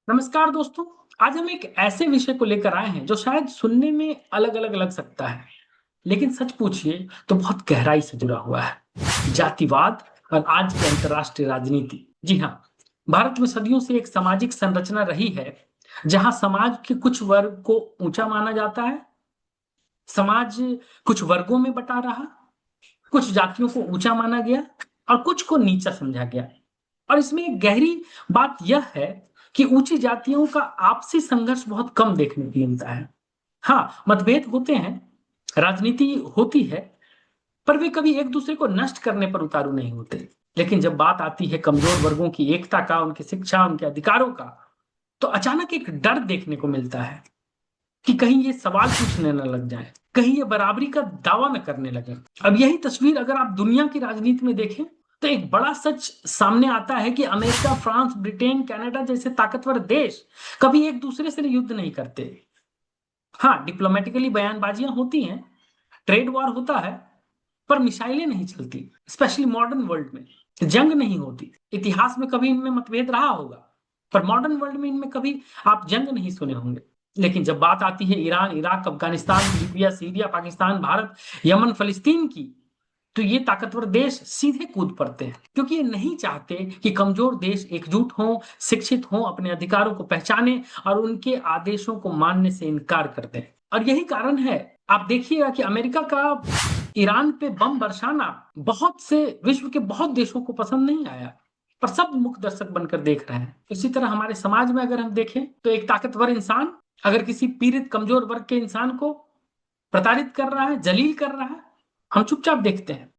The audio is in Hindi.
नमस्कार दोस्तों। आज हम एक ऐसे विषय को लेकर आए हैं जो शायद सुनने में अलग अलग लग सकता है, लेकिन सच पूछिए तो बहुत गहराई से जुड़ा हुआ है। जातिवाद और आज की अंतर्राष्ट्रीय राजनीति। जी हाँ, भारत में सदियों से एक सामाजिक संरचना रही है जहां समाज के कुछ वर्ग को ऊंचा माना जाता है। समाज कुछ वर्गों में बटा रहा, कुछ जातियों को ऊंचा माना गया और कुछ को नीचा समझा गया। और इसमें एक गहरी बात यह है कि ऊंची जातियों का आपसी संघर्ष बहुत कम देखने को मिलता है। हाँ, मतभेद होते हैं, राजनीति होती है, पर वे कभी एक दूसरे को नष्ट करने पर उतारू नहीं होते। लेकिन जब बात आती है कमजोर वर्गों की एकता का, उनकी शिक्षा, उनके अधिकारों का, तो अचानक एक डर देखने को मिलता है कि कहीं ये सवाल पूछने न लग जाए, कहीं ये बराबरी का दावा न करने लगे। अब यही तस्वीर अगर आप दुनिया की राजनीति में देखें तो एक बड़ा सच सामने आता है कि अमेरिका, फ्रांस, ब्रिटेन, कनाडा जैसे ताकतवर देश कभी एक दूसरे से युद्ध नहीं करते। हाँ, डिप्लोमेटिकली बयानबाजियां होती हैं, ट्रेड वॉर होता है, पर मिसाइलें नहीं चलती। स्पेशली मॉडर्न वर्ल्ड में जंग नहीं होती। इतिहास में कभी इनमें मतभेद रहा होगा, पर मॉडर्न वर्ल्ड में इनमें कभी आप जंग नहीं सुने होंगे। लेकिन जब बात आती है Iran, Iraq, Afghanistan, Libya, Syria, Pakistan, Bharat, Yemen, फलस्तीन की, तो ये ताकतवर देश सीधे कूद पड़ते हैं, क्योंकि ये नहीं चाहते कि कमजोर देश एकजुट हों, शिक्षित हों, अपने अधिकारों को पहचाने और उनके आदेशों को मानने से इनकार कर दें। और यही कारण है, आप देखिएगा कि अमेरिका का ईरान पे बम बरसाना बहुत से विश्व के बहुत देशों को पसंद नहीं आया, पर सब मुख दर्शक बनकर देख रहे हैं। इसी तरह हमारे समाज में अगर हम देखें तो एक ताकतवर इंसान अगर किसी पीड़ित कमजोर वर्ग के इंसान को प्रताड़ित कर रहा है, जलील कर रहा है, हम चुपचाप देखते हैं।